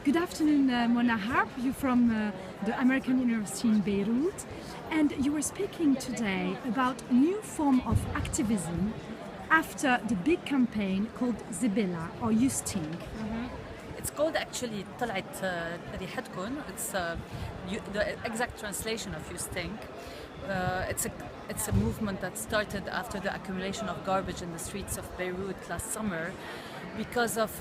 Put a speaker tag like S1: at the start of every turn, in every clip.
S1: Good afternoon, Mona Harb. You're from the American University in Beirut, and you were speaking today about a new form of activism after the big campaign called Zibilla or You Stink.
S2: It's called actually طلعت ريحتكم. It's the exact translation of You Stink. It's a movement that started after the accumulation of garbage in the streets of Beirut last summer, because of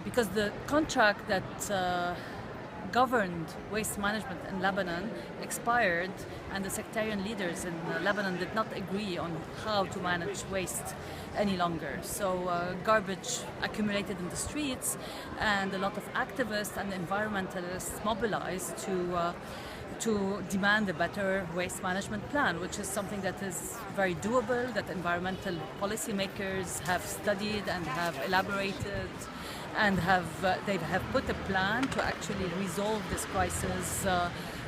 S2: because the contract that governed waste management in Lebanon expired, and the sectarian leaders in Lebanon did not agree on how to manage waste any longer. So garbage accumulated in the streets, and a lot of activists and environmentalists mobilized to demand a better waste management plan, which is something that is very doable, that environmental policymakers have studied and have elaborated, and they have put a plan to actually resolve this crisis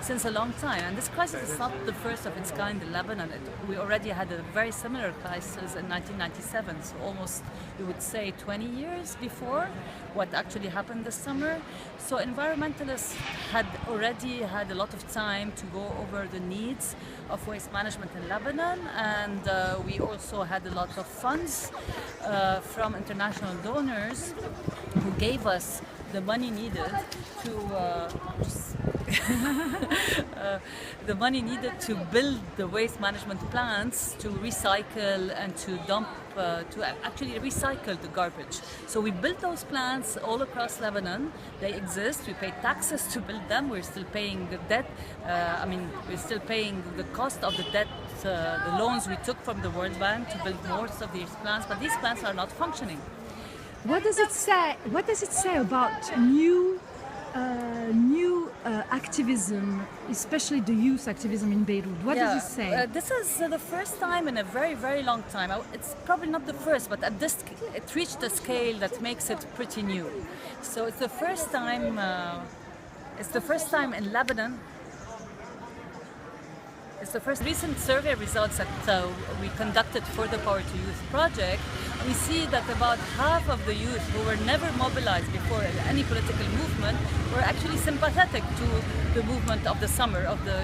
S2: since a long time. And this crisis is not the first of its kind in Lebanon. We already had a very similar crisis in 1997, so almost, you would say, 20 years before what actually happened this summer. So environmentalists had already had a lot of time to go over the needs of waste management in Lebanon, and we also had a lot of funds from international donors who gave us the money needed to build the waste management plants, to recycle and to dump, to actually recycle the garbage. So we built those plants all across Lebanon. They exist. We paid taxes to build them. We're still paying the debt. We're still paying the cost of the debt, the loans we took from the World Bank to build most of these plants. But these plants are not functioning.
S1: What does it say? What does it say about new activism, especially the youth activism in Beirut? What does it say?
S2: This is the first time in a very, very long time. It's probably not the first, but at this, it reached a scale that makes it pretty new. So it's the first time. It's the first time in Lebanon. It's the first recent survey results that we conducted for the Power to Youth project. We see that about half of the youth who were never mobilized before in any political movement were actually sympathetic to the movement of the summer, of the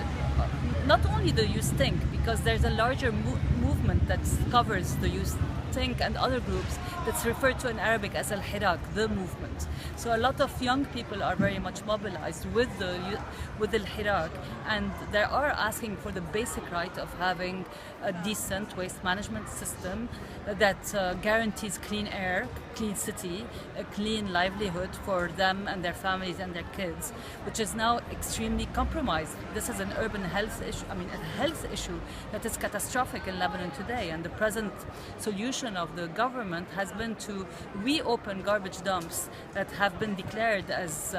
S2: not only the Youth Stink, because there's a larger movement that covers the Youth Stink and other groups that's referred to in Arabic as Al-Hirak, the movement. So a lot of young people are very much mobilized with Al-Hirak, and they are asking for the basic right of having a decent waste management system that guarantees clean air, clean city, a clean livelihood for them and their families and their kids, which is now extremely compromised. This is an urban health issue, a health issue that is catastrophic in Lebanon today, and the present solution of the government has been to reopen garbage dumps that have been declared as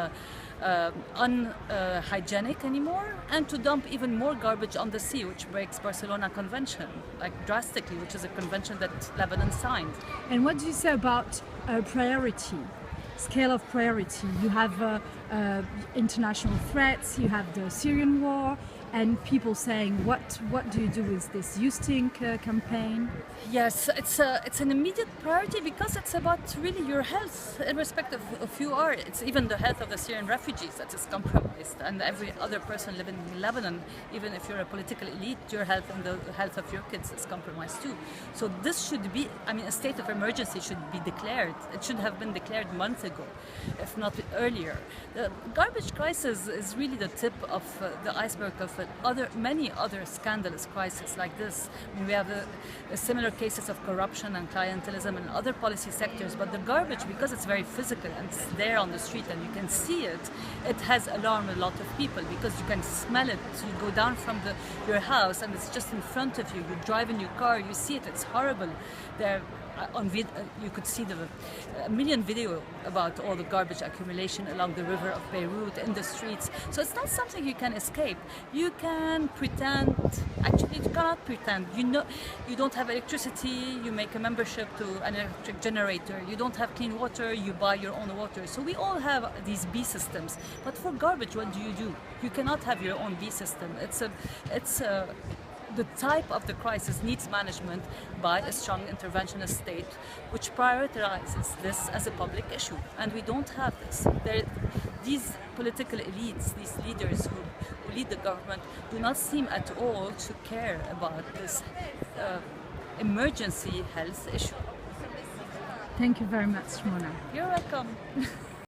S2: unhygienic anymore, and to dump even more garbage on the sea, which breaks Barcelona Convention, like drastically, which is a convention that Lebanon signed.
S1: And what do you say about priority, scale of priority? You have international threats, you have the Syrian war, and people saying, what do you do with this You Stink campaign?
S2: Yes, it's an immediate priority because it's about really your health, irrespective of who you are. It's even the health of the Syrian refugees that is compromised, and every other person living in Lebanon, even if you're a political elite, your health and the health of your kids is compromised too. So this should be, a state of emergency should be declared. It should have been declared months ago, if not earlier. The garbage crisis is really the tip of the iceberg of many other scandalous crises like this. We have similar cases of corruption and clientelism in other policy sectors, but the garbage, because it's very physical and it's there on the street and you can see it, it has alarmed a lot of people because you can smell it. You go down from your house and it's just in front of you. You drive in your car, you see it. It's horrible. You could see a million video about all the garbage accumulation along the river of Beirut in the streets. So it's not something you can escape. You can pretend. Actually, you cannot pretend. You don't have electricity. You make a membership to an electric generator. You don't have clean water. You buy your own water. So we all have these B systems. But for garbage, what do? You cannot have your own B system. the type of the crisis needs management by a strong interventionist state which prioritizes this as a public issue. And we don't have this. These political elites, these leaders who lead the government, do not seem at all to care about this emergency health issue.
S1: Thank you very much, Mona.
S2: You're welcome.